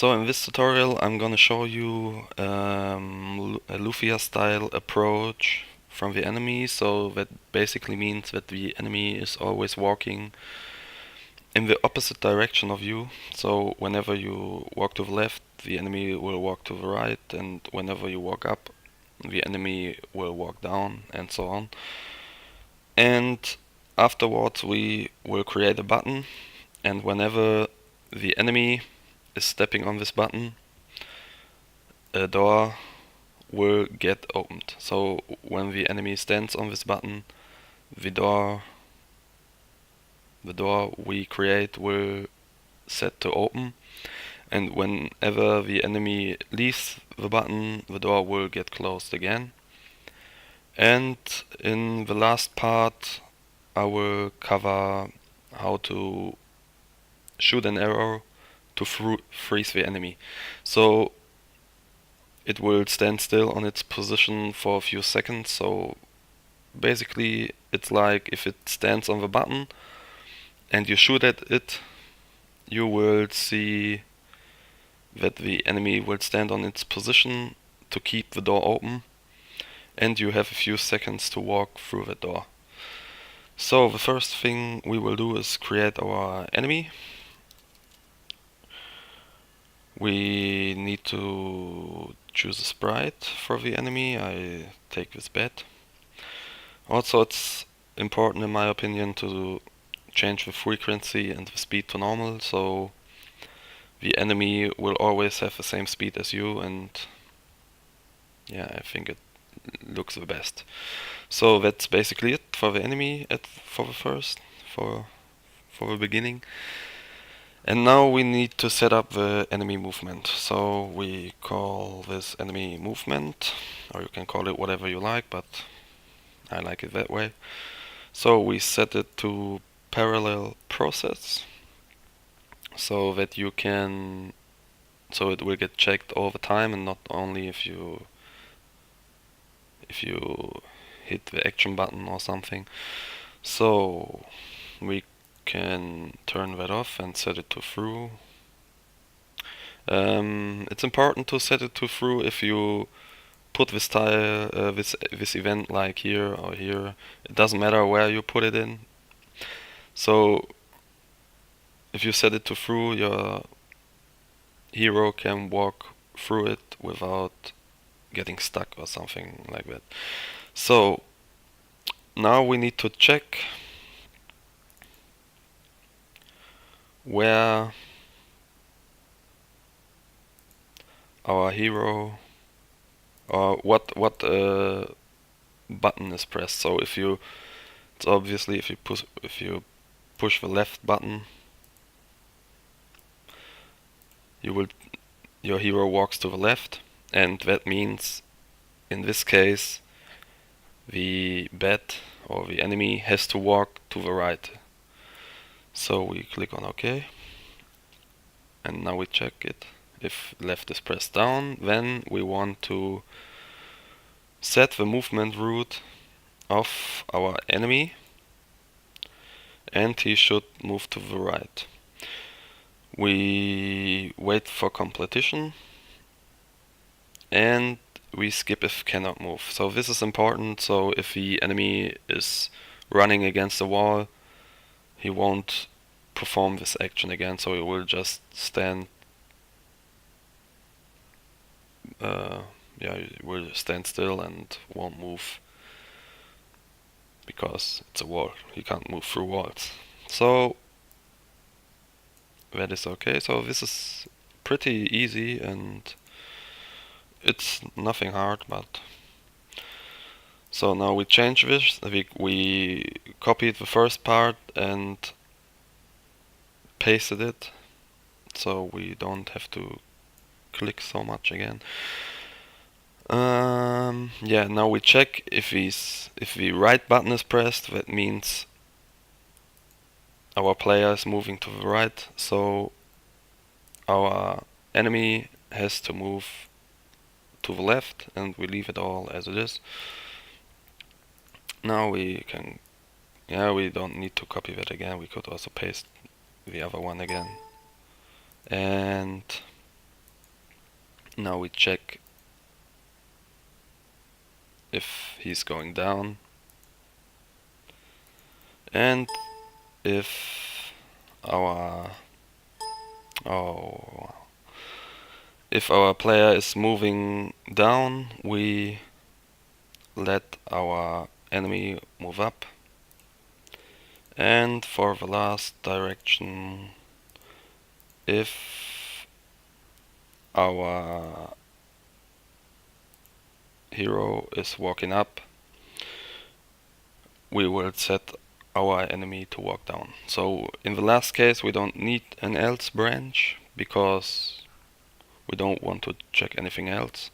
So in this tutorial I'm gonna show you a Lufia style approach from the enemy. So that basically means that the enemy is always walking in the opposite direction of you. So whenever you walk to the left, the enemy will walk to the right, and whenever you walk up, the enemy will walk down, and so on. And afterwards we will create a button, and whenever the enemy is stepping on this button, a door will get opened. So when the enemy stands on this button, the door we create will set to open, and whenever the enemy leaves the button, the door will get closed again. And in the last part I will cover how to shoot an arrow to freeze the enemy. So it will stand still on its position for a few seconds. So basically it's like if it stands on the button and you shoot at it, you will see that the enemy will stand on its position to keep the door open, and you have a few seconds to walk through the door. So the first thing we will do is create our enemy. We need to choose a sprite for the enemy. I take this bat. Also, it's important in my opinion to change the frequency and the speed to normal, so the enemy will always have the same speed as you, and yeah, I think it looks the best. So that's basically it for the enemy for the beginning. And now we need to set up the enemy movement. So we call this enemy movement, or you can call it whatever you like, but I like it that way. So we set it to parallel process, so that so it will get checked all the time and not only if you hit the action button or something. So we can turn that off and set it to true. It's important to set it to true if you put this tile, this event like here or here. It doesn't matter where you put it in. So if you set it to true, your hero can walk through it without getting stuck or something like that. So now we need to check where our hero, or what button is pressed. So it's obviously if you push the left button, your hero walks to the left, and that means in this case the bat or the enemy has to walk to the right. So we click on OK, and now we check it. If left is pressed down, then we want to set the movement route of our enemy, and he should move to the right. We wait for completion, and we skip if cannot move. So this is important, so if the enemy is running against the wall, he won't perform this action again, so he will just stand. He will stand still and won't move, because it's a wall. He can't move through walls. So that is okay. So this is pretty easy and it's nothing hard, but so now we change this. We copied the first part and pasted it, so we don't have to click so much again. Yeah, now we check if the right button is pressed. That means our player is moving to the right, so our enemy has to move to the left, and we leave it all as it is. Now we don't need to copy that again. We could also paste the other one again. And Now we check if he's going down and if our if our player is moving down, we let our enemy move up. And for the last direction, if our hero is walking up, we will set our enemy to walk down. So in the last case we don't need an else branch because we don't want to check anything else.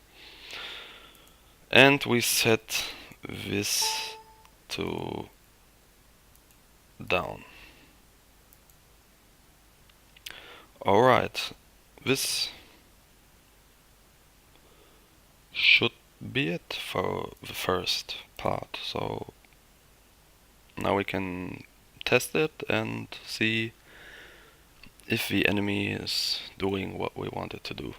And we set this to down. Alright, this should be it for the first part. So now we can test it and see if the enemy is doing what we want it to do.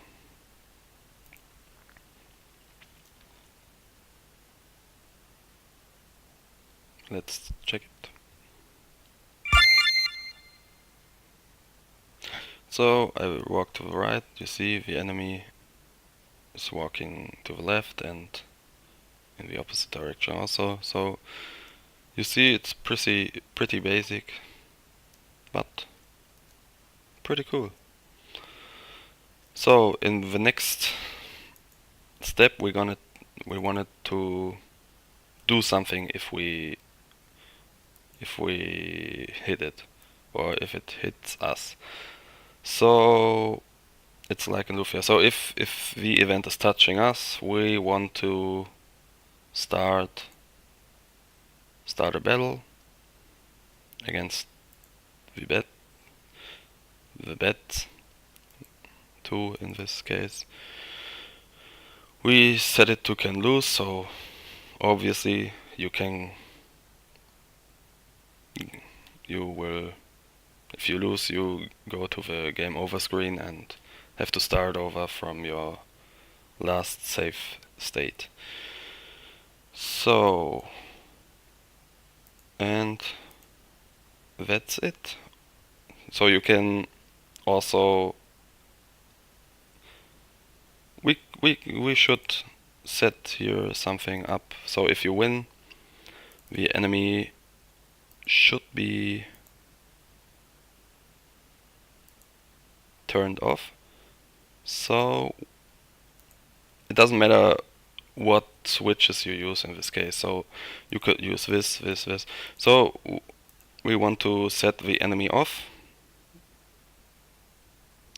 Let's check it. So I will walk to the right. You see the enemy is walking to the left and in the opposite direction also. So you see it's pretty basic, but pretty cool. So in the next step we wanted to do something if we hit it or if it hits us. So it's like in Lufia. So if the event is touching us, we want to start a battle against the bet 2 in this case. We set it to can lose, so obviously if you lose, you go to the game over screen and have to start over from your last save state. So, and that's it. So you can also we should set here something up. So if you win, the enemy should be turned off. So it doesn't matter what switches you use in this case. So you could use this. So we want to set the enemy off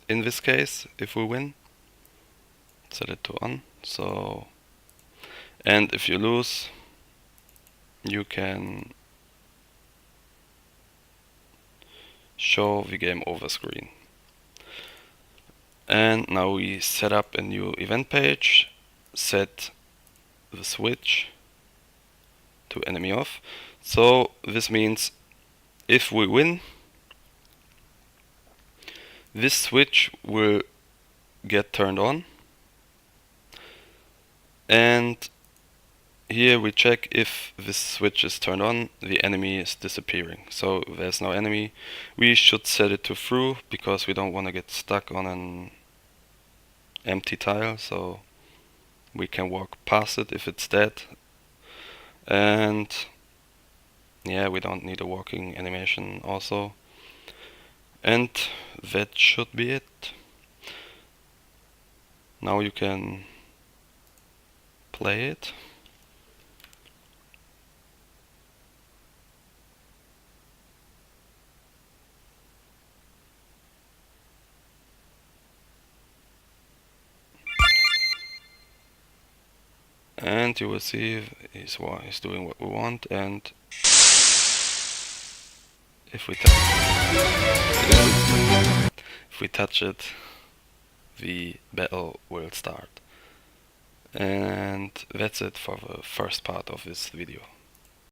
in this case if we win. Set it to on. So, and if you lose, you can show the game over screen. And now we set up a new event page, set the switch to enemy off. So this means if we win, this switch will get turned on. And here we check if this switch is turned on, the enemy is disappearing. So there's no enemy. We should set it to through because we don't want to get stuck on an empty tile, so we can walk past it if it's dead. And yeah, we don't need a walking animation also. And that should be it. Now you can play it. And you will see he's doing what we want, and if we touch it, the battle will start. And that's it for the first part of this video.